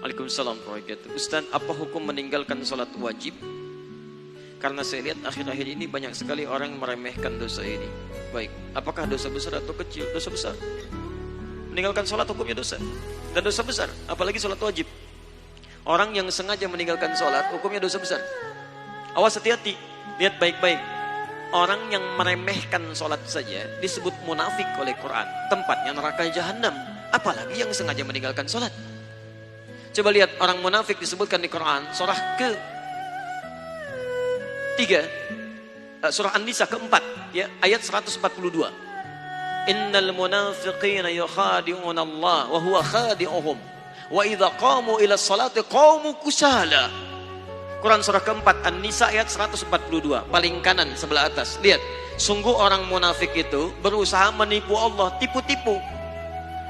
Waalaikumsalam warahmatullahi wabarakatuh. Ustaz, apa hukum meninggalkan sholat wajib? Karena saya lihat akhir-akhir ini banyak sekali orang meremehkan dosa ini. Baik, apakah dosa besar atau kecil? Dosa besar. Meninggalkan sholat hukumnya dosa. Dan dosa besar, apalagi sholat wajib. Orang yang sengaja meninggalkan sholat hukumnya dosa besar. Awas, hati-hati, lihat baik-baik. Orang yang meremehkan sholat saja disebut munafik oleh Quran. Tempatnya neraka jahanam. Apalagi yang sengaja meninggalkan sholat. Coba lihat orang munafik disebutkan di Quran. Surah ke-3. Surah An-Nisa ke-4. Ya, ayat 142. Innal munafiqina yukhadi'una Allah wa huwa khadi'uhum. Wa idha qamu ila salati qamu kusala. Quran surah ke-4 An-Nisa ayat 142. Paling kanan sebelah atas. Lihat. Sungguh orang munafik itu berusaha menipu Allah. Tipu-tipu.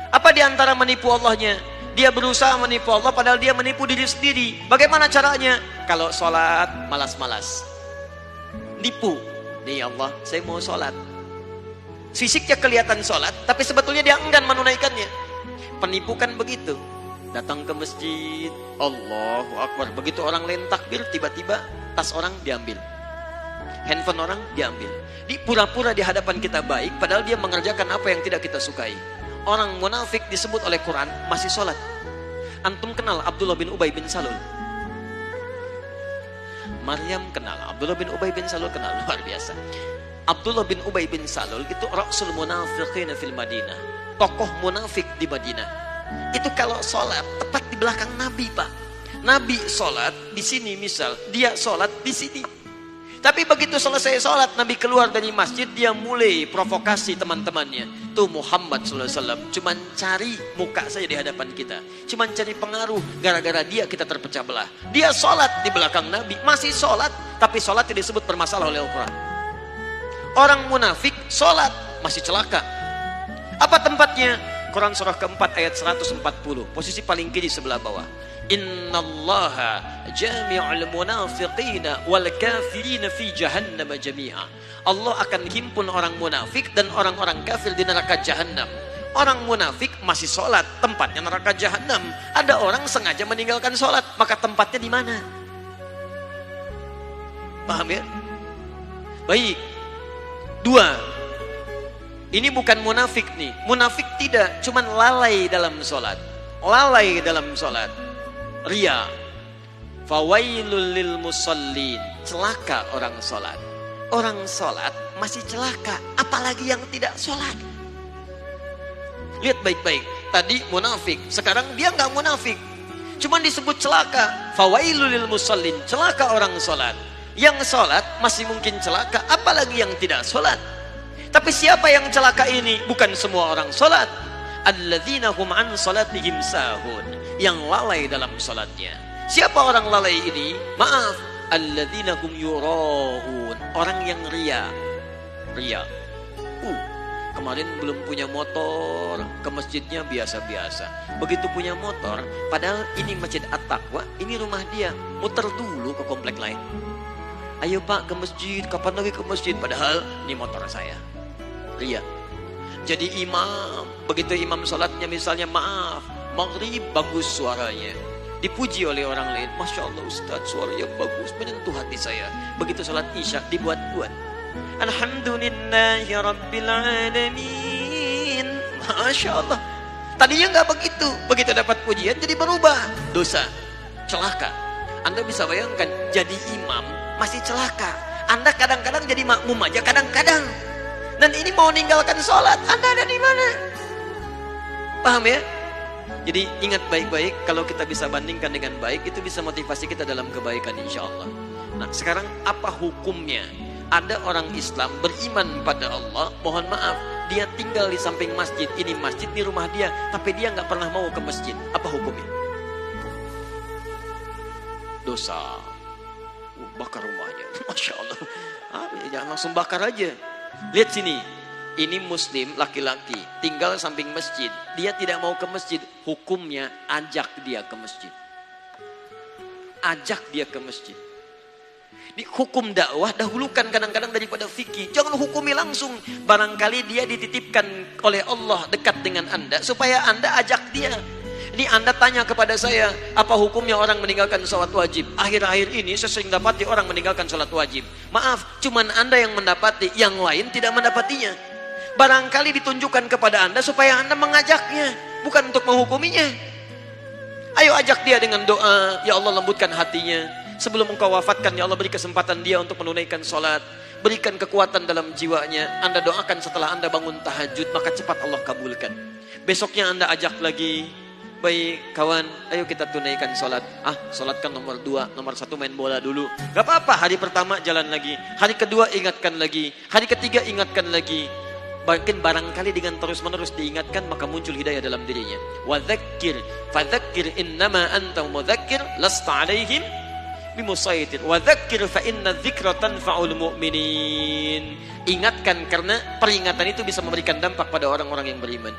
Apa diantara menipu Allahnya? Dia berusaha menipu Allah padahal dia menipu diri sendiri. Bagaimana caranya? Kalau sholat malas-malas. Nipu. Nih Allah, saya mau sholat. Fisiknya kelihatan sholat, tapi sebetulnya dia enggan menunaikannya. Penipu kan begitu. Datang ke masjid, Allahu Akbar. Begitu orang lain takbir, tiba-tiba tas orang diambil. Handphone orang diambil. Di pura-pura di hadapan kita baik, padahal dia mengerjakan apa yang tidak kita sukai. Orang munafik disebut oleh Quran masih sholat. Antum kenal Abdullah bin Ubay bin Salul? Maryam kenal, Abdullah bin Ubay bin Salul kenal, luar biasa. Abdullah bin Ubay bin Salul itu Rasul Munafiqin fil Madinah, tokoh munafik di Madinah. Itu kalau sholat tepat di belakang Nabi, Pak. Nabi sholat di sini misal, dia sholat di sini. Tapi begitu selesai sholat, Nabi keluar dari masjid, dia mulai provokasi teman-temannya. Tuh Muhammad SAW cuman cari muka saja di hadapan kita. Cuman cari pengaruh, gara-gara dia kita terpecah belah. Dia sholat di belakang Nabi, masih sholat, tapi sholat tidak disebut bermasalah oleh Al-Quran. Orang munafik sholat, masih celaka. Apa tempatnya? Quran surah ke-4 ayat 140. Posisi paling kiri sebelah bawah. Innallaha jami'ul munafiqina wal kafirina fi jahannam jami'a. Allah akan himpun orang munafik dan orang-orang kafir di neraka jahanam. Orang munafik masih sholat, tempatnya neraka jahanam. Ada orang sengaja meninggalkan sholat, maka tempatnya di mana? Paham ya? Baik. 2. Ini bukan munafik nih. Munafik tidak, cuman lalai dalam sholat. Lalai dalam sholat. Ria. Fawailul lil musallin. Celaka orang sholat. Orang sholat masih celaka, apalagi yang tidak sholat. Lihat baik-baik. Tadi munafik, sekarang dia nggak munafik. Cuman disebut celaka. Fawailul lil musallin. Celaka orang sholat. Yang sholat masih mungkin celaka, apalagi yang tidak sholat. Tapi siapa yang celaka ini? Bukan semua orang sholat. Alladzina hum an salatihim sahun. Yang lalai dalam sholatnya. Siapa orang lalai ini? Maaf. Alladzina hum yurahun. Orang yang ria. Ria. Kemarin belum punya motor, ke masjidnya biasa-biasa. Begitu punya motor, padahal ini Masjid At-Taqwa, ini rumah dia. Muter dulu ke komplek lain. Ayo Pak ke masjid, kapan lagi ke masjid? Padahal ini motor saya. Ria. Jadi imam, begitu imam sholatnya misalnya maaf, maghrib bagus suaranya, dipuji oleh orang lain, Masya Allah Ustaz suaranya bagus, menyentuh hati saya. Begitu sholat isya dibuat-buat, Alhamdulillahi Rabbil Alamin, Masya Allah. Tadinya nggak begitu, begitu dapat pujian jadi berubah. Dosa, celaka. Anda bisa bayangkan jadi imam masih celaka. Anda kadang-kadang jadi makmum aja kadang-kadang. Dan ini mau meninggalkan sholat, Anda ada di mana? Paham ya? Jadi ingat baik-baik, kalau kita bisa bandingkan dengan baik, itu bisa motivasi kita dalam kebaikan insya Allah. Nah sekarang apa hukumnya? Ada orang Islam beriman pada Allah, mohon maaf, dia tinggal di samping masjid, ini masjid di rumah dia, tapi dia nggak pernah mau ke masjid. Apa hukumnya? Dosa. Bakar rumahnya, Masya Allah. Jangan langsung bakar aja. Lihat sini, ini muslim laki-laki tinggal samping masjid, dia tidak mau ke masjid, hukumnya ajak dia ke masjid. Ajak dia ke masjid. Di hukum dakwah dahulukan kadang-kadang daripada fikih. Jangan hukumi langsung. Barangkali dia dititipkan oleh Allah dekat dengan Anda supaya Anda ajak dia. Jadi Anda tanya kepada saya, apa hukumnya orang meninggalkan sholat wajib? Akhir-akhir ini saya sering dapati orang meninggalkan sholat wajib. Maaf, cuman Anda yang mendapati, yang lain tidak mendapatinya. Barangkali ditunjukkan kepada Anda supaya Anda mengajaknya, bukan untuk menghukuminya. Ayo ajak dia dengan doa, ya Allah lembutkan hatinya. Sebelum engkau wafatkan, ya Allah beri kesempatan dia untuk menunaikan sholat. Berikan kekuatan dalam jiwanya. Anda doakan setelah Anda bangun tahajud, maka cepat Allah kabulkan. Besoknya Anda ajak lagi, baik kawan, ayo kita tunaikan sholat. Sholat kan nomor 2, nomor 1 main bola dulu. Gak apa-apa, hari pertama jalan lagi, hari kedua ingatkan lagi, hari ketiga ingatkan lagi. Bahkan barangkali dengan terus-menerus diingatkan, maka muncul hidayah dalam dirinya. Wadzakir, fadzakir innama anta mudzakir, lasta alaihim bimusaitir. Wadzakir fa inna dzikra tanfa'ul mu'minin. Ingatkan karena peringatan itu bisa memberikan dampak pada orang-orang yang beriman.